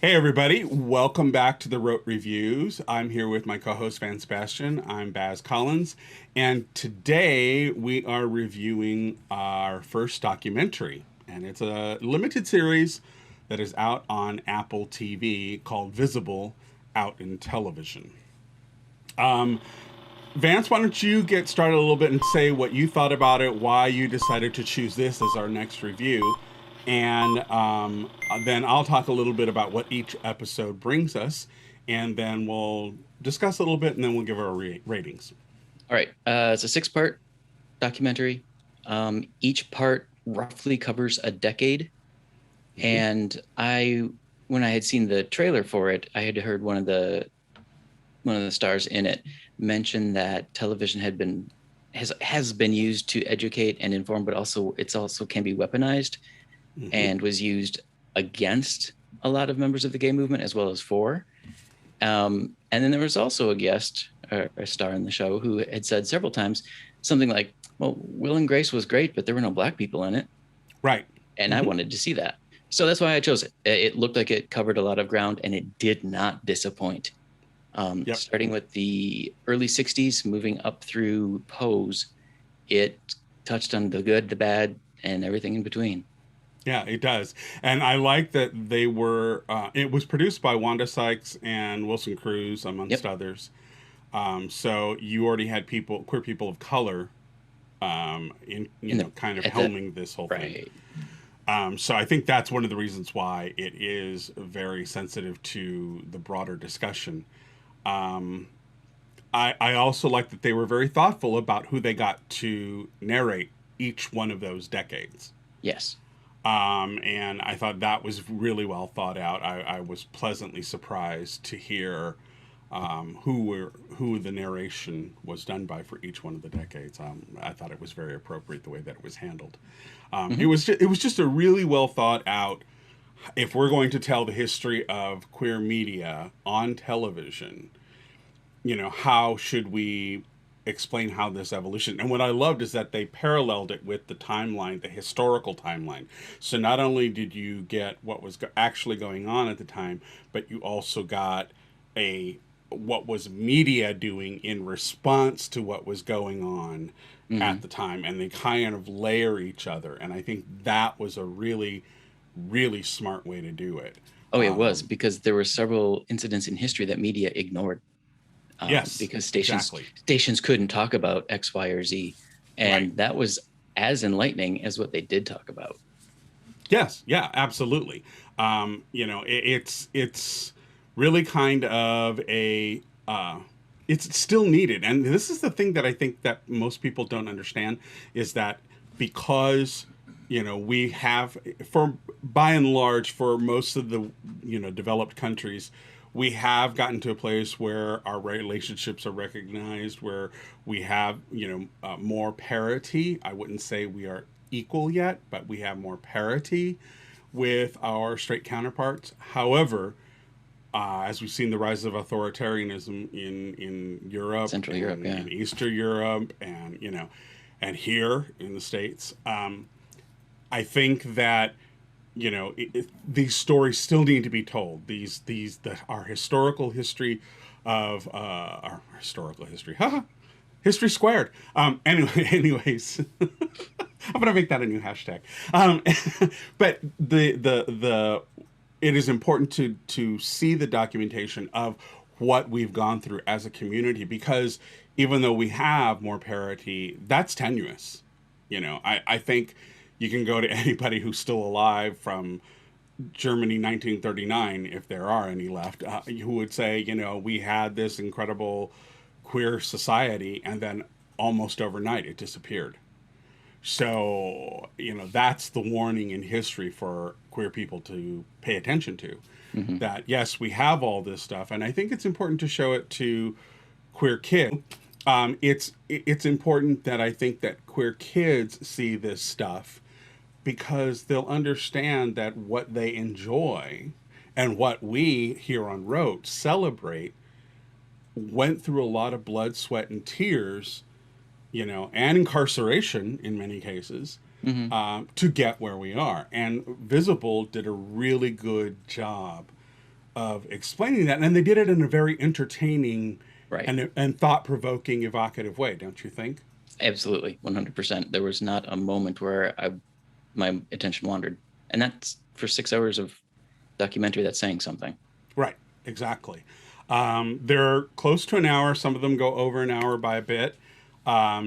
Hey everybody, welcome back to the Rote Reviews. I'm here with my co-host Van Sebastian. I'm Baz Collins, and today we are reviewing our first documentary, and it's a limited series that is out on Apple TV called Visible Out in Television. Vance, why don't you get started a little bit and say what you thought about it, why you decided to choose this as our next review, and then I'll talk a little bit about what each episode brings us, and then we'll discuss a little bit, and then we'll give our ratings. All right. It's a six-part documentary. Each part roughly covers a decade. Mm-hmm. And when I had seen the trailer for it, I had heard one of the stars in it mention that television has been used to educate and inform, but it's also can be weaponized, mm-hmm. and was used against a lot of members of the gay movement as well as for. And then there was also a guest, or a star in the show, who had said several times something like, well, Will and Grace was great, but there were no black people in it. Right. And I wanted to see that. So that's why I chose it. It looked like it covered a lot of ground, and it did not disappoint. Starting with the early 60s, moving up through Pose, it touched on the good, the bad, and everything in between. Yeah, it does. And I like that they were, it was produced by Wanda Sykes and Wilson Cruz, amongst others. So you already had queer people of color, kind of helming this whole thing. So I think that's one of the reasons why it is very sensitive to the broader discussion. I also like that they were very thoughtful about who they got to narrate each one of those decades. Yes. And I thought that was really well thought out. I was pleasantly surprised to hear who the narration was done by for each one of the decades. I thought it was very appropriate the way that it was handled. Mm-hmm. It was just a really well thought out. If we're going to tell the history of queer media on television, how should we explain how this evolution? And what I loved is that they paralleled it with the timeline, the historical timeline. So not only did you get what was actually going on at the time, but you also got what was media doing in response to what was going on at the time, and they kind of layer each other. And I think that was a really, really smart way to do it. Oh, it was, because there were several incidents in history that media ignored. Yes, because stations couldn't talk about X, Y, or Z, and that was as enlightening as what they did talk about. Yes, yeah, absolutely. It's really kind of it's still needed, and this is the thing that I think that most people don't understand, is that because we have, by and large, for most of the developed countries, we have gotten to a place where our relationships are recognized, where we have, more parity. I wouldn't say we are equal yet, but we have more parity with our straight counterparts. However, as we've seen the rise of authoritarianism in Europe, Central Europe, in Eastern Europe, and and here in the States, I think that these stories still need to be told. Our historical history of our historical history, history squared. Anyways, I'm gonna make that a new hashtag. But it is important to see the documentation of what we've gone through as a community, because even though we have more parity, that's tenuous. I think you can go to anybody who's still alive from Germany 1939, if there are any left, who would say, we had this incredible queer society, and then almost overnight it disappeared. So, that's the warning in history for queer people to pay attention to. Mm-hmm. That, yes, we have all this stuff, and I think it's important to show it to queer kids. It's important that I think that queer kids see this stuff, because they'll understand that what they enjoy and what we here on Rote celebrate went through a lot of blood, sweat, and tears, and incarceration in many cases, to get where we are. And Visible did a really good job of explaining that, and they did it in a very entertaining Right. and thought-provoking, evocative way, don't you think? Absolutely. 100%. There was not a moment where my attention wandered. And that's for 6 hours of documentary that's saying something. Right, exactly. They're close to an hour. Some of them go over an hour by a bit.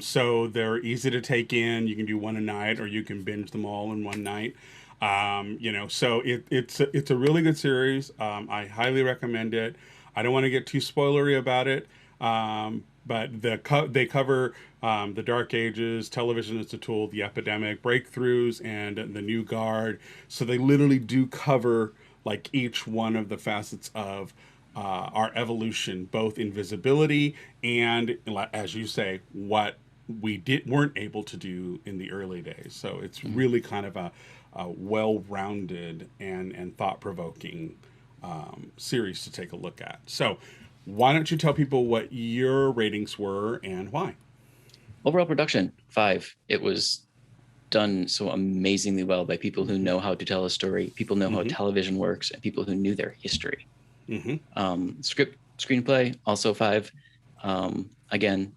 So they're easy to take in. You can do one a night, or you can binge them all in one night. So it's a really good series. I highly recommend it. I don't want to get too spoilery about it, but they cover the Dark Ages, television as a tool, the epidemic, breakthroughs, and the new guard. So they literally do cover like each one of the facets of our evolution, both in visibility and, as you say, what we weren't able to do in the early days. So it's really kind of a well-rounded and thought-provoking series to take a look at. So why don't you tell people what your ratings were and why? Overall production, 5. It was done so amazingly well by people who know how to tell a story, people know how television works, and people who knew their history. Script, screenplay, also 5. Again,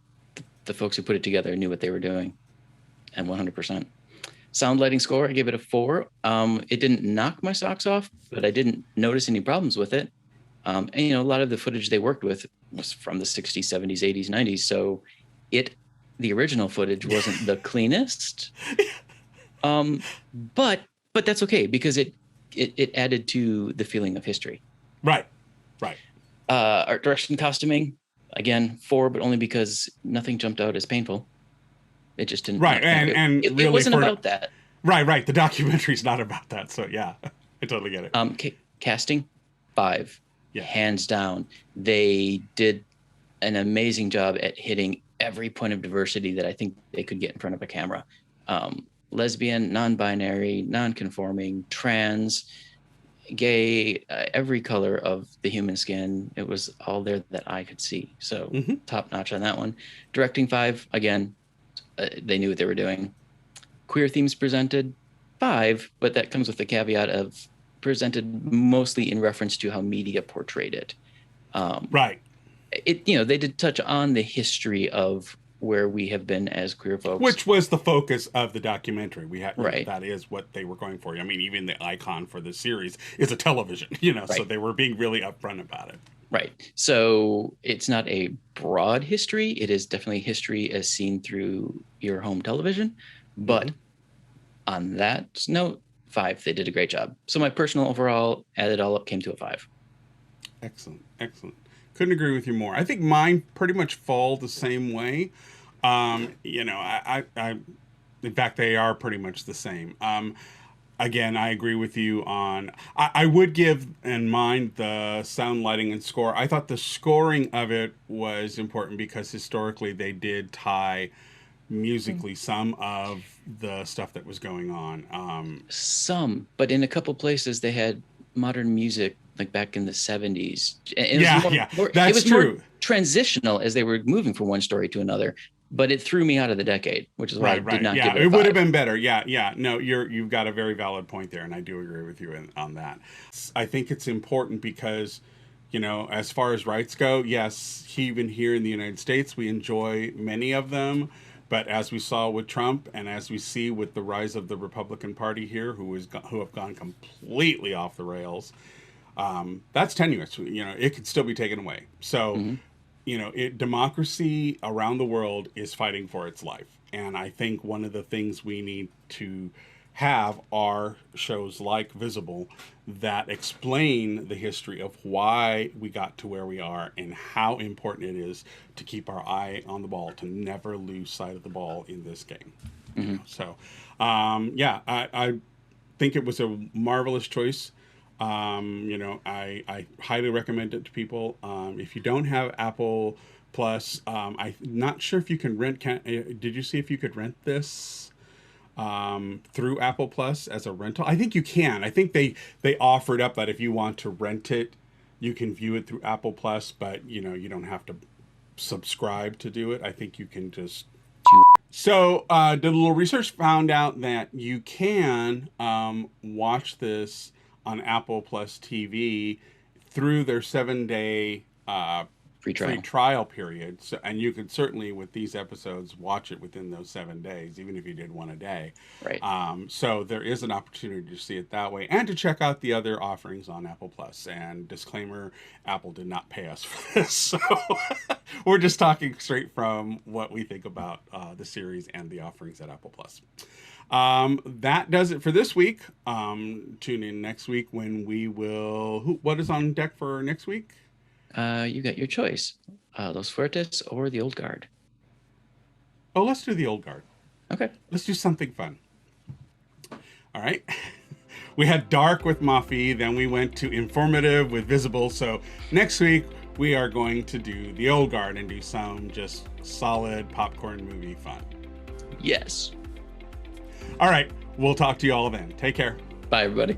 the folks who put it together knew what they were doing, and 100%. Sound, lighting, score, I gave it a 4. It didn't knock my socks off, but I didn't notice any problems with it. And a lot of the footage they worked with was from the 60s, 70s, 80s, 90s. So the original footage wasn't the cleanest. But that's okay, because it added to the feeling of history. Right. Art direction, costuming, again, 4, but only because nothing jumped out as painful. It just didn't. Right, and it really wasn't about that. Right. The documentary's not about that, so yeah, I totally get it. Casting, 5, hands down. They did an amazing job at hitting every point of diversity that I think they could get in front of a camera. Lesbian, non-binary, non-conforming, trans, gay, every color of the human skin. It was all there that I could see. So top notch on that one. Directing, 5, again, they knew what they were doing. Queer themes presented, 5, but that comes with the caveat of presented mostly in reference to how media portrayed it. Right. They did touch on the history of where we have been as queer folks, which was the focus of the documentary. Right. That is what they were going for. I mean, even the icon for the series is a television, right. So they were being really upfront about it. Right. So it's not a broad history. It is definitely history as seen through your home television. But on that note, 5, they did a great job. So my personal overall, added all up, came to a 5. Excellent. Couldn't agree with you more. I think mine pretty much fall the same way. I in fact, they are pretty much the same. Again, I agree with you on. I would give in mind the sound, lighting, and score. I thought the scoring of it was important because historically they did tie musically some of the stuff that was going on. Some, but in a couple places they had modern music like back in the 70s. That's true. More transitional as they were moving from one story to another. But it threw me out of the decade, which is why I did not give it a 5. It would have been better. Yeah. No, you've got a very valid point there, and I do agree with you on that. I think it's important because, as far as rights go, yes, even here in the United States, we enjoy many of them. But as we saw with Trump, and as we see with the rise of the Republican Party here, who have gone completely off the rails, that's tenuous. It could still be taken away. So. Democracy around the world is fighting for its life. And I think one of the things we need to have are shows like Visible that explain the history of why we got to where we are and how important it is to keep our eye on the ball, to never lose sight of the ball in this game. So, I think it was a marvelous choice. I highly recommend it to people. If you don't have Apple Plus, I'm not sure if you can rent. Did you see if you could rent this through Apple Plus as a rental? I think you can. I think they offered up that if you want to rent it, you can view it through Apple Plus, but you don't have to subscribe to do it. I think you can just. So, did a little research, found out that you can watch this on Apple Plus TV through their 7-day Free trial. trial period. So, and you could certainly, with these episodes, watch it within those 7 days, even if you did one a day. Right. So there is an opportunity to see it that way, and to check out the other offerings on Apple Plus. And disclaimer, Apple did not pay us for this, so we're just talking straight from what we think about the series and the offerings at Apple Plus. That does it for this week. Tune in next week when we will. What is on deck for next week? You got your choice. Los Fuertes or the Old Guard. Oh, let's do the Old Guard. Okay. Let's do something fun. All right. We had Dark with Mafi, then we went to Informative with Visible. So next week we are going to do the Old Guard and do some just solid popcorn movie fun. Yes. All right. We'll talk to you all then. Take care. Bye, everybody.